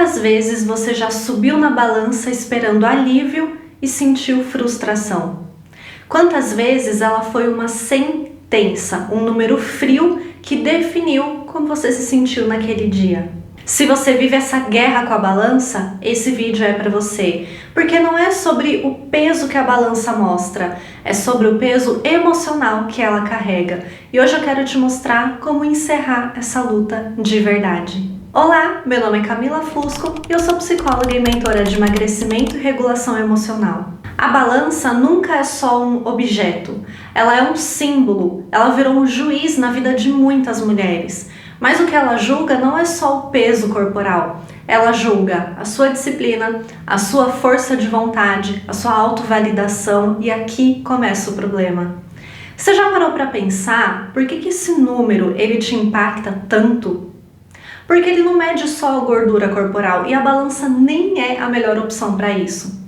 Quantas vezes você já subiu na balança esperando alívio e sentiu frustração? Quantas vezes ela foi uma sentença, um número frio que definiu como você se sentiu naquele dia? Se você vive essa guerra com a balança, esse vídeo é para você, porque não é sobre o peso que a balança mostra, é sobre o peso emocional que ela carrega. E hoje eu quero te mostrar como encerrar essa luta de verdade. Olá, meu nome é Camila Fusco e eu sou psicóloga e mentora de emagrecimento e regulação emocional. A balança nunca é só um objeto, ela é um símbolo, ela virou um juiz na vida de muitas mulheres. Mas o que ela julga não é só o peso corporal, ela julga a sua disciplina, a sua força de vontade, a sua autovalidação, e aqui começa o problema. Você já parou para pensar por que esse número ele te impacta tanto? Porque ele não mede só a gordura corporal e a balança nem é a melhor opção para isso.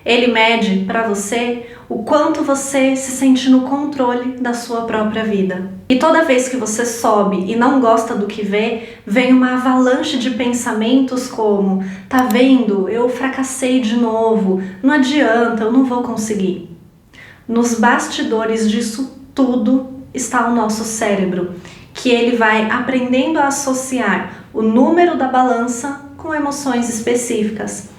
Ele mede para você o quanto você se sente no controle da sua própria vida. E toda vez que você sobe e não gosta do que vê, vem uma avalanche de pensamentos como: tá vendo? Eu fracassei de novo, não adianta, eu não vou conseguir. Nos bastidores disso tudo está o nosso cérebro, que ele vai aprendendo a associar o número da balança com emoções específicas.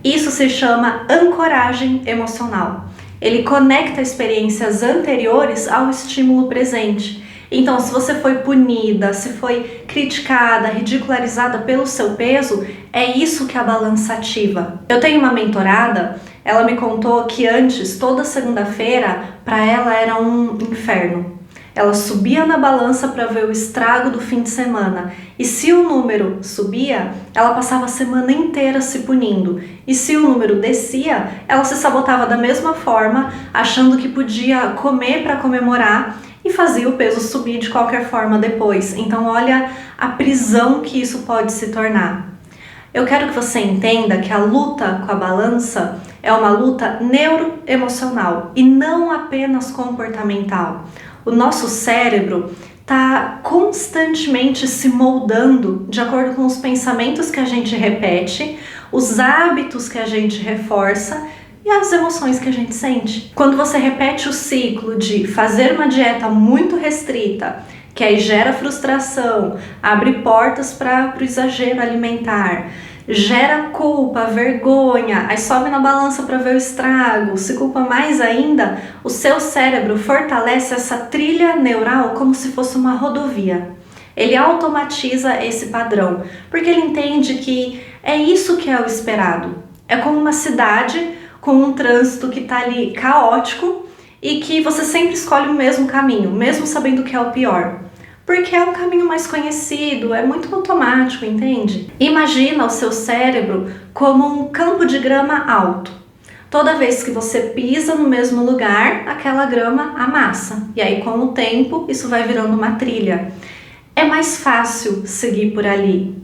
Isso se chama ancoragem emocional. Ele conecta experiências anteriores ao estímulo presente. Então, se você foi punida, se foi criticada, ridicularizada pelo seu peso, é isso que a balança ativa. Eu tenho uma mentorada, ela me contou que antes, toda segunda-feira, para ela era um inferno. Ela subia na balança para ver o estrago do fim de semana. E se o número subia, ela passava a semana inteira se punindo. E se o número descia, ela se sabotava da mesma forma, achando que podia comer para comemorar e fazia o peso subir de qualquer forma depois. Então olha a prisão que isso pode se tornar. Eu quero que você entenda que a luta com a balança é uma luta neuroemocional e não apenas comportamental. O nosso cérebro está constantemente se moldando de acordo com os pensamentos que a gente repete, os hábitos que a gente reforça e as emoções que a gente sente. Quando você repete o ciclo de fazer uma dieta muito restrita, que aí gera frustração, abre portas para o exagero alimentar, gera culpa, vergonha, aí sobe na balança para ver o estrago, se culpa mais ainda, o seu cérebro fortalece essa trilha neural como se fosse uma rodovia. Ele automatiza esse padrão, porque ele entende que é isso que é o esperado. É como uma cidade com um trânsito que está ali caótico e que você sempre escolhe o mesmo caminho, mesmo sabendo que é o pior. Porque é o caminho mais conhecido, é muito automático, entende? Imagina o seu cérebro como um campo de grama alto. Toda vez que você pisa no mesmo lugar, aquela grama amassa. E aí, com o tempo, isso vai virando uma trilha. É mais fácil seguir por ali.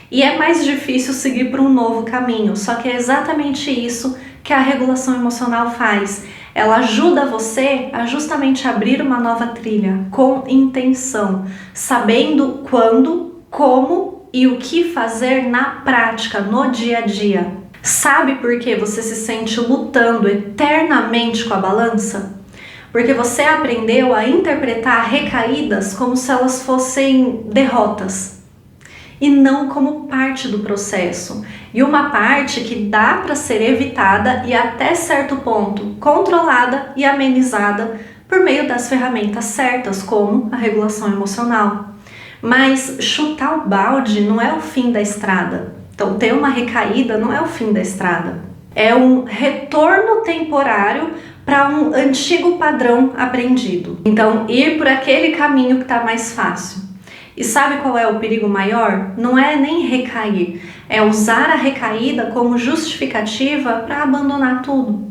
E é mais difícil seguir por um novo caminho. Só que é exatamente isso que a regulação emocional faz. Ela ajuda você a justamente abrir uma nova trilha com intenção, sabendo quando, como e o que fazer na prática, no dia a dia. Sabe por que você se sente lutando eternamente com a balança? Porque você aprendeu a interpretar recaídas como se elas fossem derrotas e não como parte do processo. E uma parte que dá para ser evitada e até certo ponto controlada e amenizada por meio das ferramentas certas, como a regulação emocional. Mas chutar o balde não é o fim da estrada. Então ter uma recaída não é o fim da estrada. É um retorno temporário para um antigo padrão aprendido. Então ir por aquele caminho que está mais fácil. E sabe qual é o perigo maior? Não é nem recair, é usar a recaída como justificativa para abandonar tudo.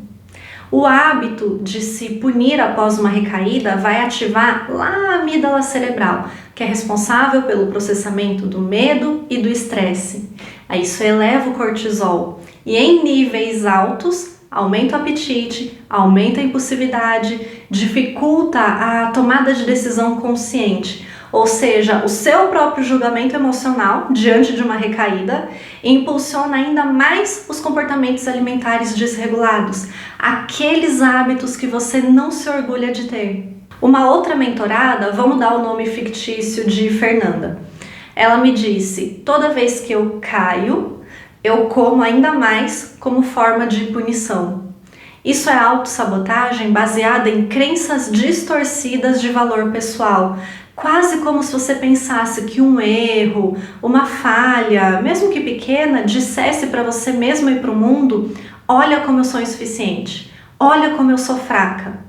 O hábito de se punir após uma recaída vai ativar lá a amígdala cerebral, que é responsável pelo processamento do medo e do estresse. Aí isso eleva o cortisol e em níveis altos aumenta o apetite, aumenta a impulsividade, dificulta a tomada de decisão consciente. ou seja, o seu próprio julgamento emocional diante de uma recaída, impulsiona ainda mais os comportamentos alimentares desregulados, aqueles hábitos que você não se orgulha de ter. Uma outra mentorada, vamos dar o nome fictício de Fernanda. Ela me disse: toda vez que eu caio, eu como ainda mais como forma de punição. Isso é autossabotagem baseada em crenças distorcidas de valor pessoal, quase como se você pensasse que um erro, uma falha, mesmo que pequena, dissesse para você mesmo e para o mundo: olha como eu sou insuficiente, olha como eu sou fraca,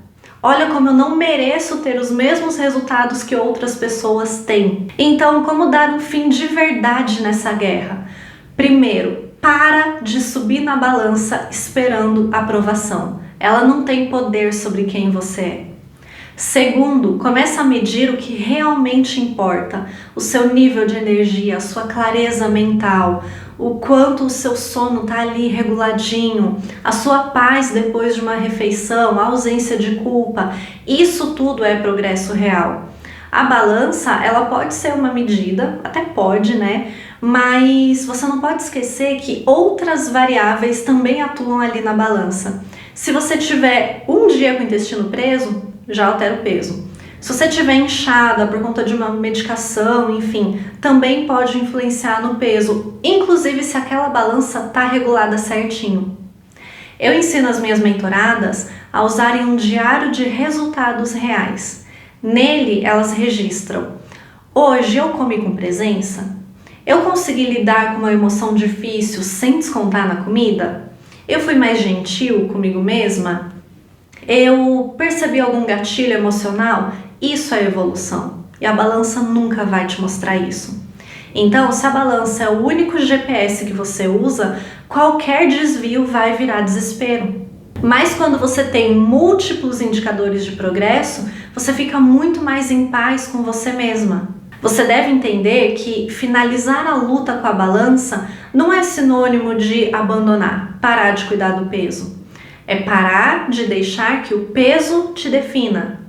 olha como eu não mereço ter os mesmos resultados que outras pessoas têm. Então, como dar um fim de verdade nessa guerra? Primeiro, para de subir na balança esperando aprovação. Ela não tem poder sobre quem você é. Segundo, começa a medir o que realmente importa, o seu nível de energia, a sua clareza mental, o quanto o seu sono está ali reguladinho, a sua paz depois de uma refeição, a ausência de culpa. Isso tudo é progresso real. A balança, ela pode ser uma medida, até pode, né? Mas você não pode esquecer que outras variáveis também atuam ali na balança. Se você tiver um dia com o intestino preso, já altera o peso. Se você estiver inchada por conta de uma medicação, enfim, também pode influenciar no peso, inclusive se aquela balança está regulada certinho. Eu ensino as minhas mentoradas a usarem um diário de resultados reais. Nele, elas registram: hoje eu comi com presença? Eu consegui lidar com uma emoção difícil sem descontar na comida? Eu fui mais gentil comigo mesma? Eu percebi algum gatilho emocional? Isso é evolução. E a balança nunca vai te mostrar isso. Então, se a balança é o único GPS que você usa, qualquer desvio vai virar desespero. Mas quando você tem múltiplos indicadores de progresso, você fica muito mais em paz com você mesma. Você deve entender que finalizar a luta com a balança não é sinônimo de abandonar, parar de cuidar do peso. É parar de deixar que o peso te defina.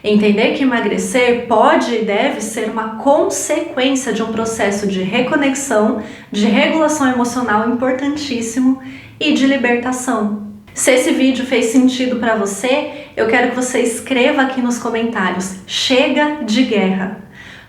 Entender que emagrecer pode e deve ser uma consequência de um processo de reconexão, de regulação emocional importantíssimo e de libertação. Se esse vídeo fez sentido para você, eu quero que você escreva aqui nos comentários: chega de guerra.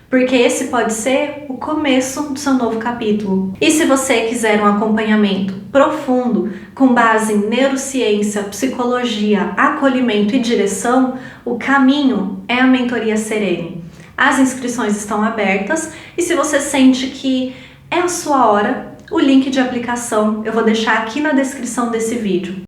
Porque esse pode ser o começo do seu novo capítulo. E se você quiser um acompanhamento profundo, com base em neurociência, psicologia, acolhimento e direção, o caminho é a Mentoria Serene. As inscrições estão abertas e se você sente que é a sua hora, o link de aplicação eu vou deixar aqui na descrição desse vídeo.